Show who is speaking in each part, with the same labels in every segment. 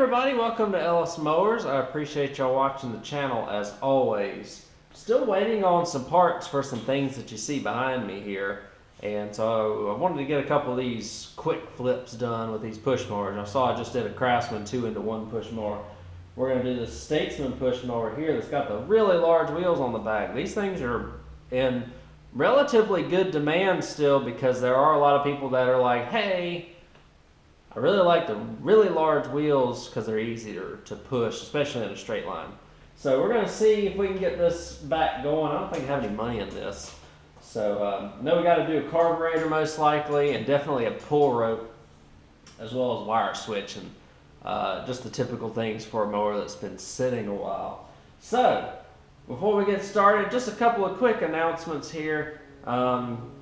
Speaker 1: everybody, welcome to Ellis Mowers. I appreciate y'all watching the channel as always. Still waiting on some parts for some things that you see behind me here. And so I wanted to get a couple of these quick flips done with these push mowers. I saw I just did a Craftsman 2-in-1 push mower. We're going to do the Statesman push mower here that's got the really large wheels on the back. These things are in relatively good demand still because there are a lot of people that are like, hey, I really like the really large wheels because they're easier to push, especially in a straight line. So we're going to see if we can get this back going. I don't think I have any money in this. So know we got to do a carburetor most likely, and definitely a pull rope, as well as wire switch, and just the typical things for a mower that's been sitting a while. So before we get started, just a couple of quick announcements here.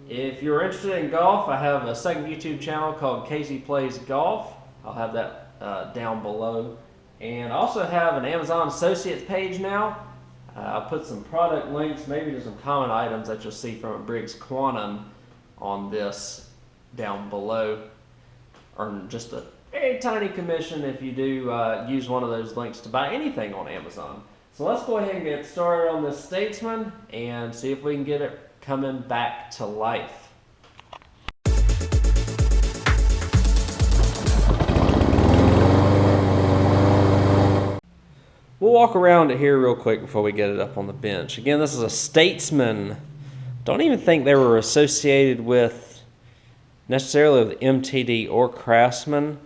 Speaker 1: If you're interested in golf, I have a second YouTube channel called Casey Plays Golf. I'll have that down below. And I also have an Amazon Associates page now. I'll put some product links, maybe to some common items that you'll see from a Briggs Quantum on this down below. Earn just a very tiny commission if you do use one of those links to buy anything on Amazon. So let's go ahead and get started on this Statesman and see if we can get it coming back to life. We'll walk around it here real quick before we get it up on the bench. Again, this is a Statesman. Don't even think they were associated with necessarily with MTD or Craftsman.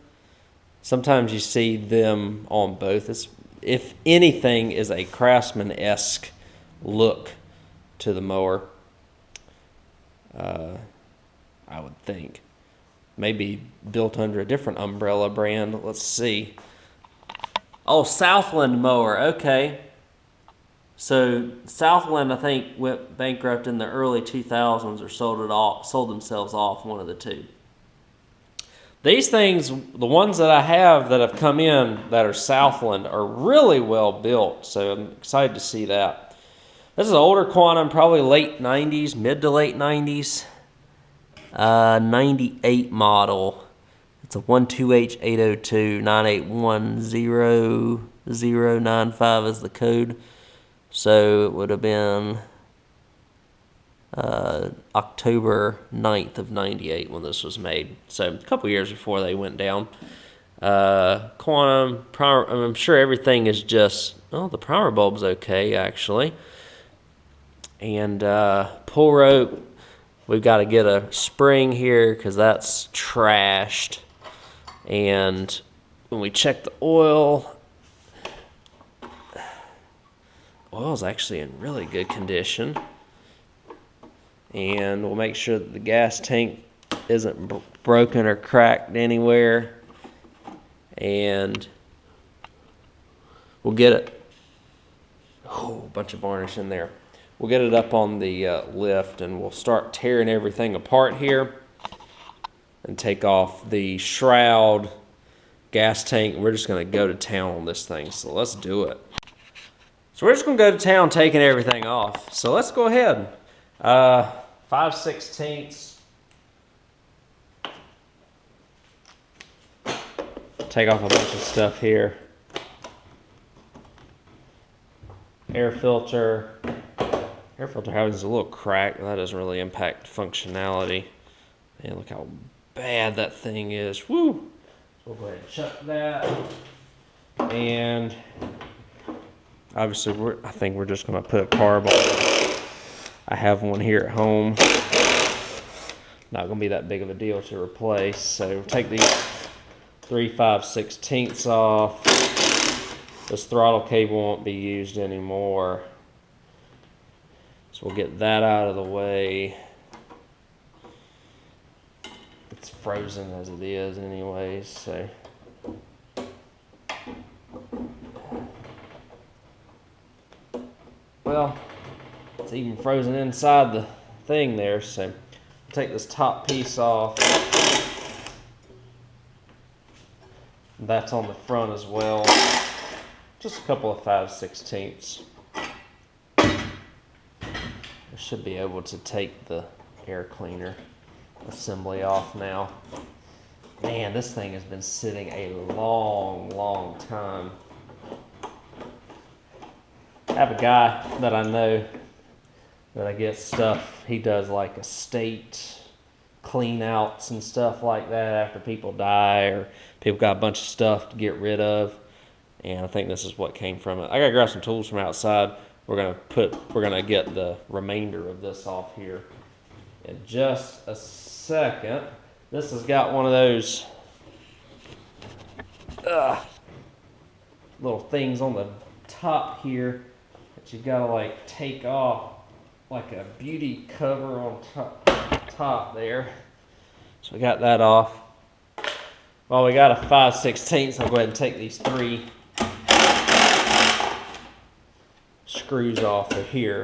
Speaker 1: Sometimes you see them on both. It's, if anything, is a Craftsman-esque look to the mower. I would think. Maybe built under a different umbrella brand. Let's see. Oh, Southland Mower. Okay. So Southland, I think, went bankrupt in the early 2000s or sold themselves off, one of the two. These things, the ones that I have that have come in that are Southland, are really well built. So I'm excited to see that. This is an older Quantum, probably late 90s, mid to late 90s. 98 model. It's a 12H802, 9810095 is the code. So it would have been October 9th of 98 when this was made. So a couple years before they went down. Quantum, I'm sure everything is just, oh, the primer bulb's okay actually. And pull rope, we've got to get a spring here because that's trashed. And when we check the oil, oil's actually in really good condition. And we'll make sure that the gas tank isn't broken or cracked anywhere. And we'll get it. Oh, a bunch of varnish in there. We'll get it up on the lift, and we'll start tearing everything apart here and take off the shroud, gas tank. We're just going to go to town on this thing, so let's do it. So we're just going to go to town taking everything off. So let's go ahead. 5/16. Take off a bunch of stuff here. Air filter. Air filter housing is a little cracked. That doesn't really impact functionality. Man, look how bad that thing is. Woo! So we'll go ahead and chuck that. And obviously, I think we're just going to put a carb on. I have one here at home. Not going to be that big of a deal to replace. So take these 3 5/16 off. This throttle cable won't be used anymore. So we'll get that out of the way. It's frozen as it is anyways, so. Well, it's even frozen inside the thing there, so take this top piece off. That's on the front as well. Just a couple of 5/16. Should be able to take the air cleaner assembly off now. Man, this thing has been sitting a long time. I have a guy that I know that I get stuff. He does like estate clean outs and stuff like that after people die or people got a bunch of stuff to get rid of. And I think this is what came from it. I gotta grab some tools from outside. We're gonna get the remainder of this off here in just a second. This has got one of those little things on the top here that you gotta like take off, like a beauty cover on top there. So we got that off. Well, we got a 5/16. I'll go ahead and take these 3 screws off of here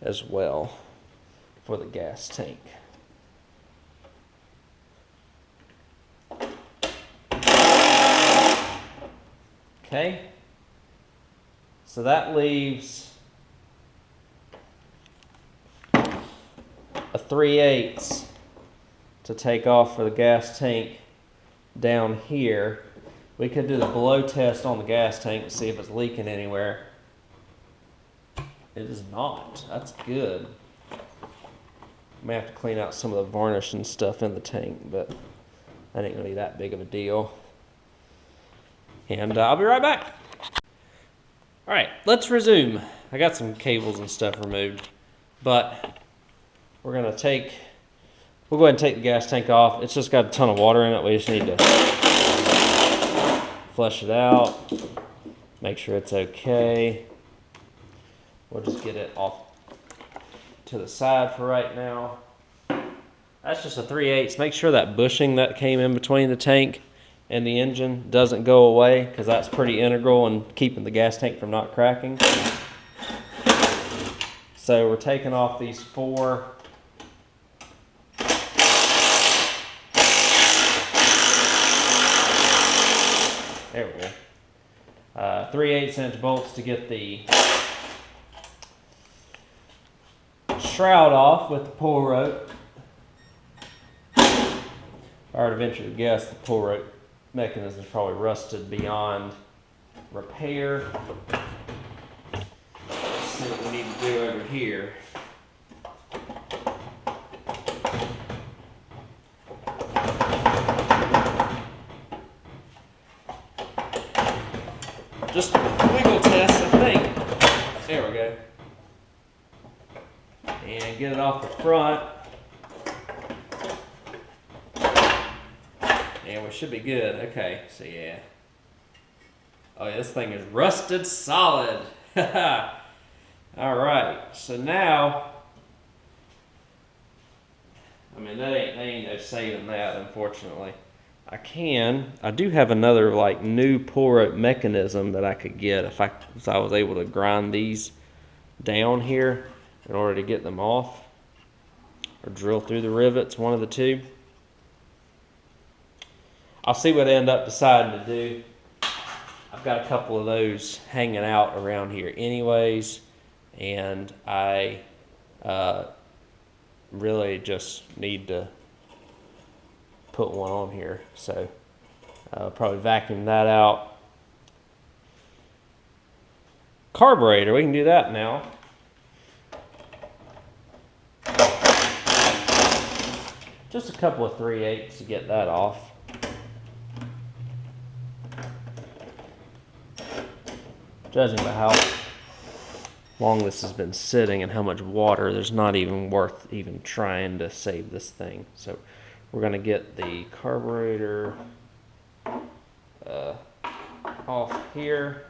Speaker 1: as well for the gas tank. Okay, so that leaves a 3/8 to take off for the gas tank down here. We could do the blow test on the gas tank to see if it's leaking anywhere. It is not. That's good. May have to clean out some of the varnish and stuff in the tank, but that ain't gonna be that big of a deal. And I'll be right back. All right, let's resume. I got some cables and stuff removed, but we'll go ahead and take the gas tank off. It's just got a ton of water in it. We just need to flush it out, make sure it's okay. We'll just get it off to the side for right now. That's just a 3/8. Make sure that bushing that came in between the tank and the engine doesn't go away, because that's pretty integral in keeping the gas tank from not cracking. So we're taking off these 4 there we go, 3/8" bolts to get the shroud off with the pull rope. If I were to venture to guess, the pull rope mechanism is probably rusted beyond repair. Let's see what we need to do over here. Just a wiggle test, I think. There we go. And get it off the front. And we should be good. Okay, so yeah. Oh, yeah, this thing is rusted solid. Alright, so now, I mean, that ain't no saving that, unfortunately. I do have another like new pull rope mechanism that I could get if I was able to grind these down here in order to get them off, or drill through the rivets, one of the two. I'll see what I end up deciding to do. I've got a couple of those hanging out around here anyways, and I really just need to put one on here, so I'll probably vacuum that out. Carburetor, we can do that now. Just a couple of 3/8 to get that off. Judging by how long this has been sitting and how much water, there's not even worth even trying to save this thing. So we're going to get the carburetor off here.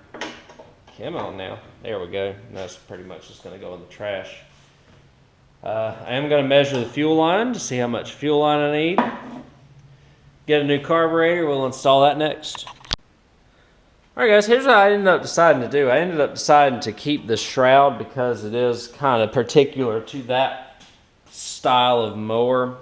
Speaker 1: Come on now. There we go. And that's pretty much just going to go in the trash. I am going to measure the fuel line to see how much fuel line I need. Get a new carburetor. We'll install that next. Alright guys, here's what I ended up deciding to do. I ended up deciding to keep this shroud because it is kind of particular to that style of mower.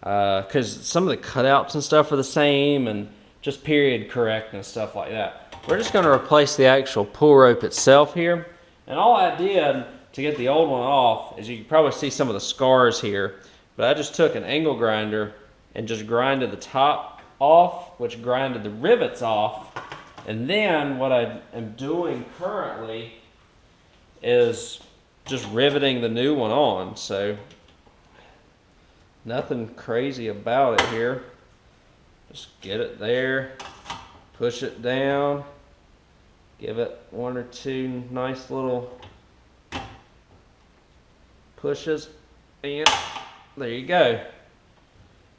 Speaker 1: Because some of the cutouts and stuff are the same, and just period correct and stuff like that. We're just going to replace the actual pull rope itself here. And all I did to get the old one off is you can probably see some of the scars here. But I just took an angle grinder and just grinded the top off, which grinded the rivets off. And then what I am doing currently is just riveting the new one on. So nothing crazy about it here. Just get it there, push it down, give it 1 or 2 nice little pushes, and there you go.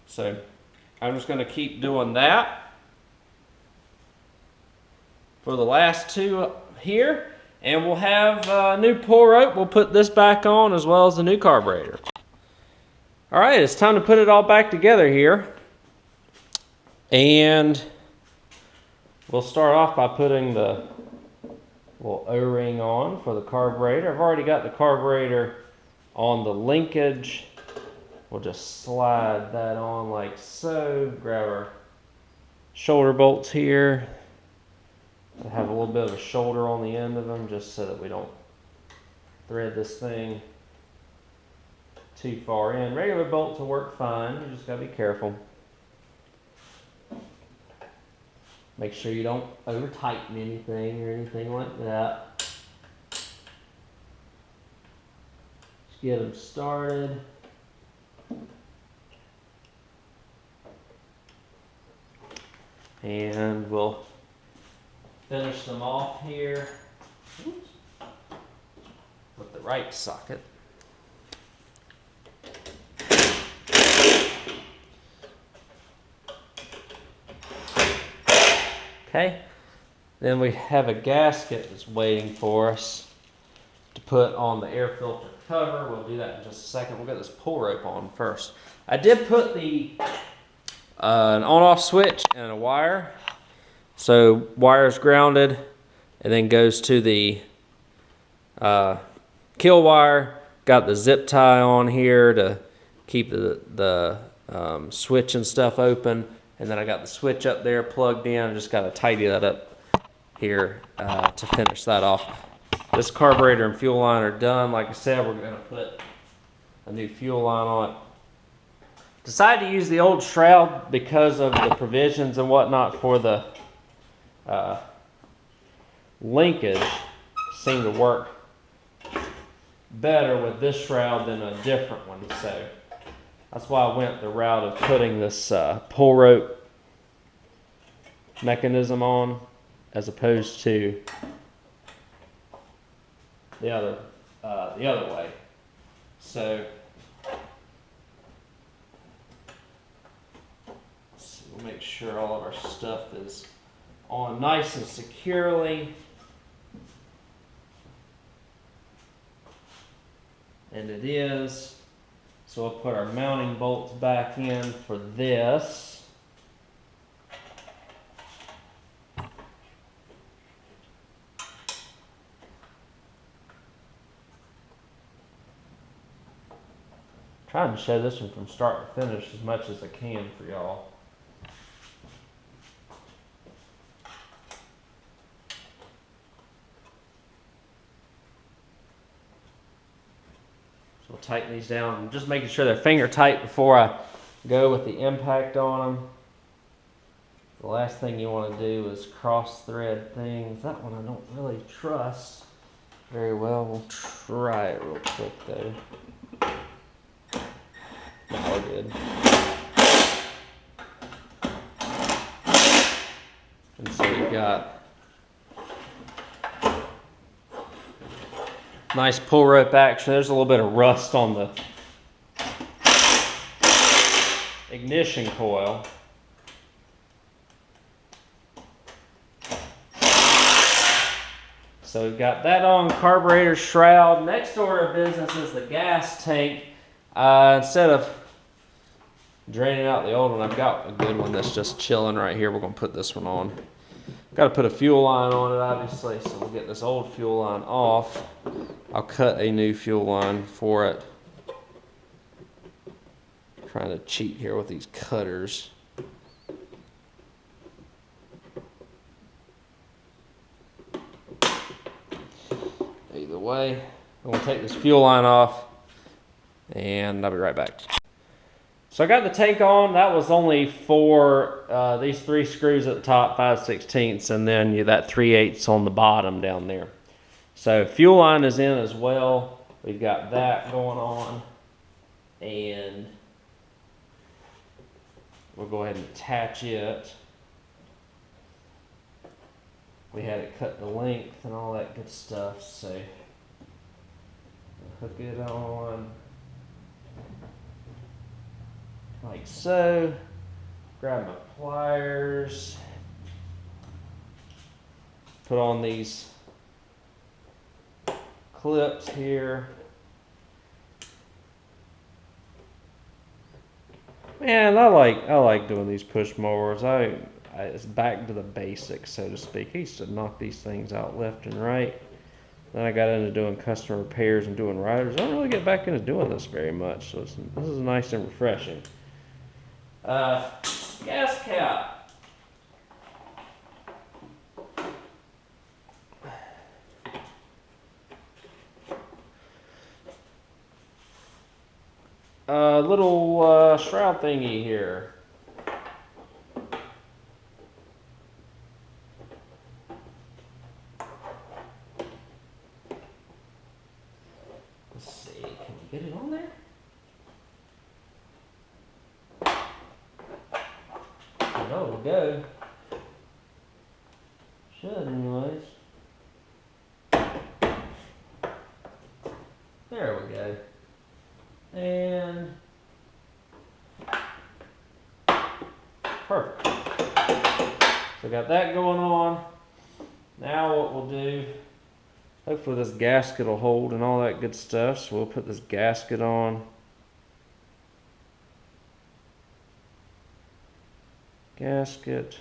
Speaker 1: So I'm just going to keep doing that for the last 2 here, and we'll have a new pull rope. We'll put this back on as well as the new carburetor. All right, it's time to put it all back together here. And we'll start off by putting the little O-ring on for the carburetor. I've already got the carburetor on the linkage. We'll just slide that on like so. Grab our shoulder bolts here. I have a little bit of a shoulder on the end of them just so that we don't thread this thing too far in. Regular bolts will work fine. You just gotta be careful. Make sure you don't over tighten anything or anything like that. Just get them started. And we'll finish them off here with the right socket. Okay, then we have a gasket that's waiting for us to put on the air filter cover. We'll do that in just a second. We'll get this pull rope on first. I did put the an on-off switch and a wire. So wire's grounded and then goes to the kill wire. Got the zip tie on here to keep the switch and stuff open. And then I got the switch up there plugged in. I just got to tidy that up here to finish that off. This carburetor and fuel line are done. Like I said, we're going to put a new fuel line on it. Decided to use the old shroud because of the provisions and whatnot for the linkage. Seemed to work better with this shroud than a different one. So that's why I went the route of putting this pull rope mechanism on as opposed to the other way. So we'll make sure all of our stuff is on nice and securely. And it is. So we'll put our mounting bolts back in for this. Trying to show this one from start to finish as much as I can for y'all. So we'll tighten these down. I'm just making sure they're finger tight before I go with the impact on them. The last thing you want to do is cross thread things. That one I don't really trust very well. We'll try it real quick though. No, we're good. And so we've got nice pull rope action. There's a little bit of rust on the ignition coil. So we've got that on, carburetor shroud. Next order of business is the gas tank. Instead of draining out the old one, I've got a good one that's just chilling right here. We're going to put this one on. Got to put a fuel line on it, obviously, so we'll get this old fuel line off. I'll cut a new fuel line for it. Trying to cheat here with these cutters. Either way, I'm going to take this fuel line off, and I'll be right back. So I got the tank on. That was only for these 3 screws at the top, 5/16, and then that 3/8 on the bottom down there. So fuel line is in as well. We've got that going on, and we'll go ahead and attach it. We had it cut the length and all that good stuff, so hook it on like so. Grab my pliers, put on these clips here. Man, I like doing these push mowers. It's back to the basics, so to speak. I used to knock these things out left and right. Then I got into doing custom repairs and doing riders. I don't really get back into doing this very much, so this is nice and refreshing. Gas cap. Little shroud thingy here. Let's see, can we get it on there? I know it'll go. Should anyways. There we go. And perfect. So got that going on. Now what we'll do, hopefully this gasket will hold and all that good stuff. So we'll put this gasket on. Gasket.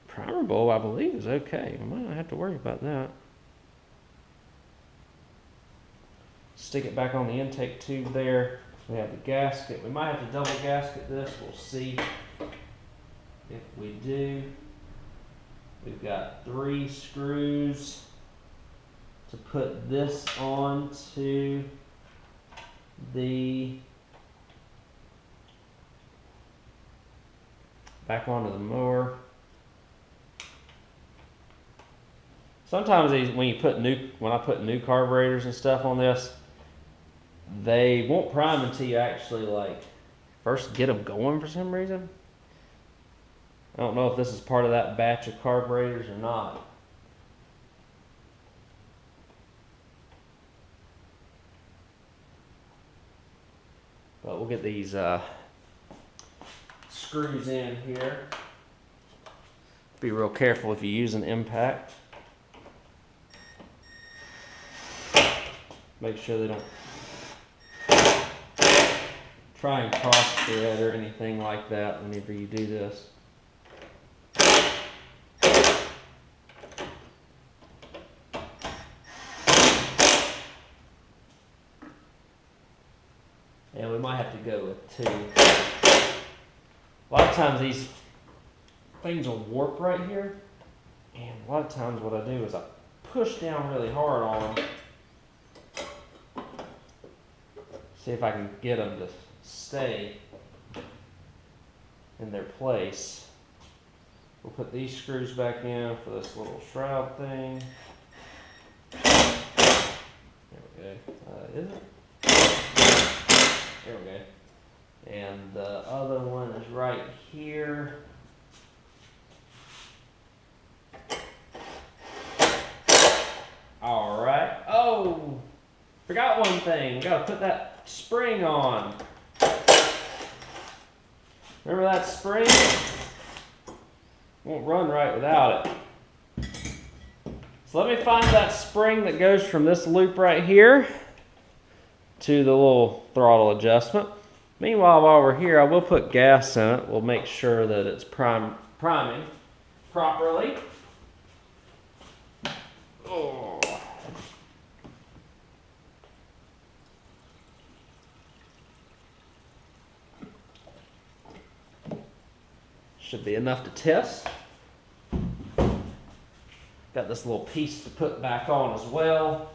Speaker 1: Primer bowl, I believe, is okay. I might not have to worry about that. Stick it back on the intake tube there. We have the gasket. We might have to double gasket this. We'll see if we do. We've got 3 screws to put this onto the back onto the mower. Sometimes these, when I put new carburetors and stuff on this, they won't prime until you actually like first get them going for some reason. I don't know if this is part of that batch of carburetors or not. But we'll get these screws in here. Be real careful if you use an impact. Make sure they don't try and cross thread or anything like that whenever you do this. And we might have to go with 2. A lot of times these things will warp right here, and a lot of times what I do is I push down really hard on them. See if I can get them to stay in their place. We'll put these screws back in for this little shroud thing. There we go. Is it? There we go. And the other one is right here. All right. Oh, forgot one thing. We gotta put that spring on. Remember that spring? Won't run right without it. So let me find that spring that goes from this loop right here to the little throttle adjustment. Meanwhile, while we're here, I will put gas in it. We'll make sure that it's priming properly. Oh. Should be enough to test. Got this little piece to put back on as well.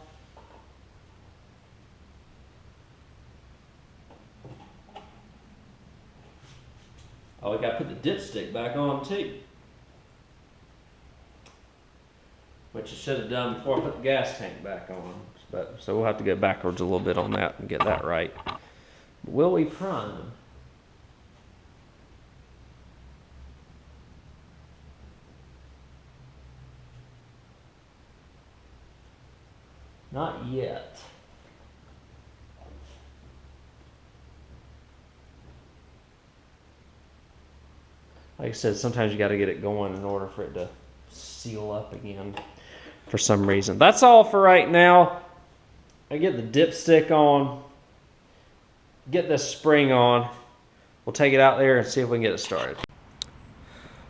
Speaker 1: got to put the dipstick back on too. Which I should have done before I put the gas tank back on. But so we'll have to go backwards a little bit on that and get that right. Will we prime? Not yet. Like I said, sometimes you got to get it going in order for it to seal up again for some reason. That's all for right now. I get the dipstick on, get this spring on. We'll take it out there and see if we can get it started.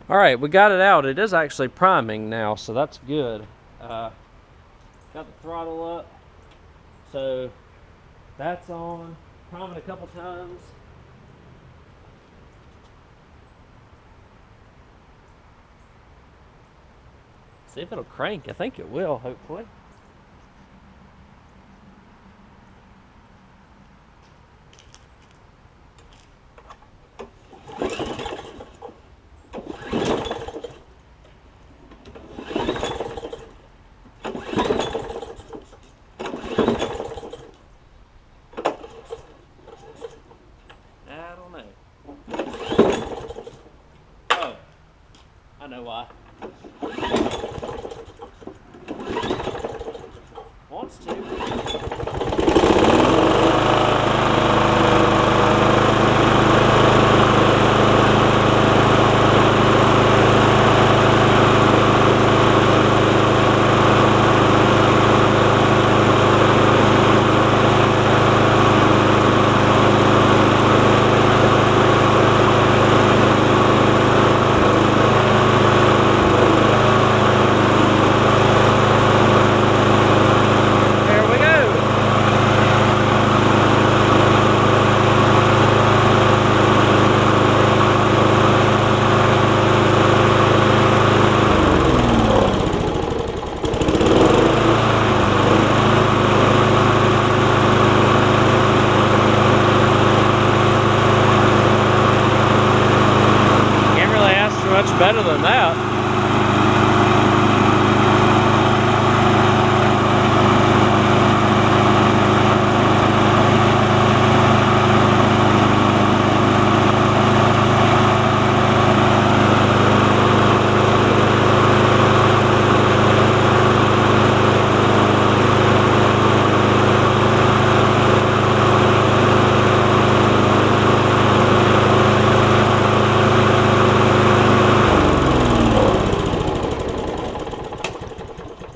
Speaker 1: All right, we got it out. It is actually priming now, so that's good. Got the throttle up, so that's on. Priming a couple times. See if it'll crank. I think it will, hopefully. I don't know. Oh, I know why. Wants to. Much better than that.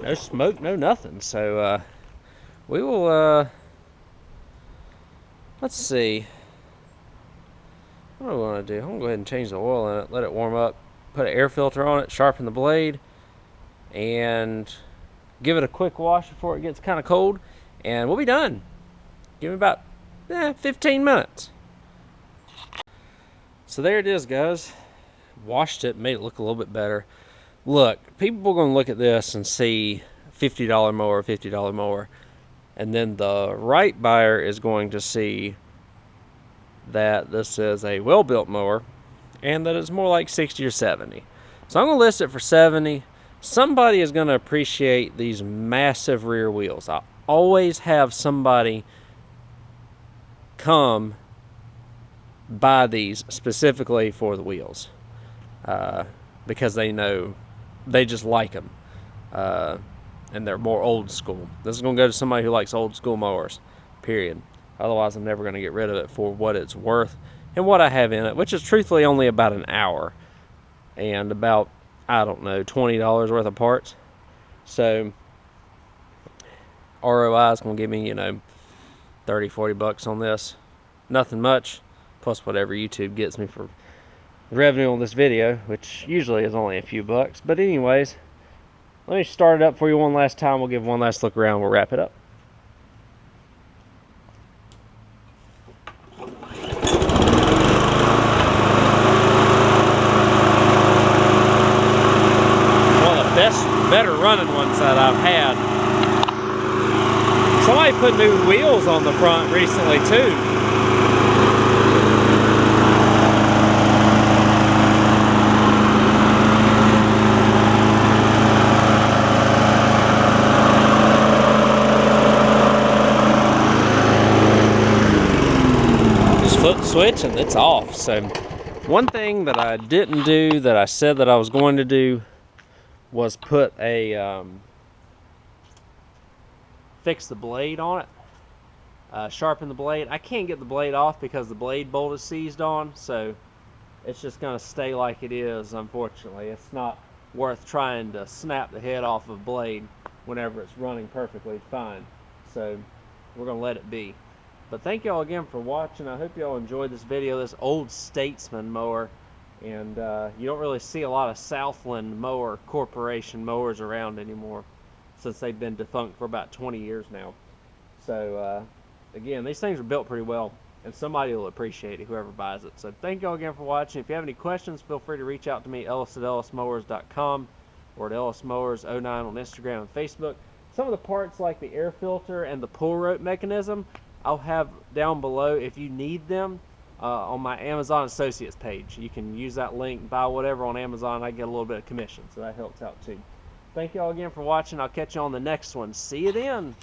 Speaker 1: No smoke, no nothing. So we will let's see, what do I want to do? I'm gonna go ahead and change the oil in it, let it warm up, put an air filter on it, sharpen the blade, and give it a quick wash before it gets kind of cold, and we'll be done. Give me about 15 minutes. So there it is, guys. Washed it, made it look a little bit better. Look, people are going to look at this and see $50 mower, $50 mower. And then the right buyer is going to see that this is a well-built mower and that it's more like 60 or 70. So I'm going to list it for 70. Somebody is going to appreciate these massive rear wheels. I always have somebody come buy these specifically for the wheels. Because they know, they just like them, and they're more old school. This is going to go to somebody who likes old school mowers, period. Otherwise, I'm never going to get rid of it for what it's worth and what I have in it, which is truthfully only about an hour and about, I don't know, $20 worth of parts. So ROI is going to give me, 30, 40 bucks on this. Nothing much, plus whatever YouTube gets me for revenue on this video, which usually is only a few bucks. But anyways, let me start it up for you one last time. We'll give one last look around. We'll wrap it up. One of the better running ones that I've had. Somebody put new wheels on the front recently too. switch and it's off. So one thing that I didn't do that I said that I was going to do was put a fix the blade on it, sharpen the blade. I can't get the blade off because the blade bolt is seized on, so it's just going to stay like it is. Unfortunately, it's not worth trying to snap the head off of a blade whenever it's running perfectly fine, so we're going to let it be. But thank y'all again for watching. I hope y'all enjoyed this video. This old Statesman mower, and you don't really see a lot of Southland Mower Corporation mowers around anymore, since they've been defunct for about 20 years now. So again, these things are built pretty well, and somebody will appreciate it, whoever buys it. So thank y'all again for watching. If you have any questions, feel free to reach out to me, Ellis at ellismowers.com, or at ellismowers09 on Instagram and Facebook. Some of the parts like the air filter and the pull rope mechanism, I'll have down below if you need them on my Amazon Associates page. You can use that link, buy whatever on Amazon. I get a little bit of commission, so that helps out too. Thank you all again for watching. I'll catch you on the next one. See you then.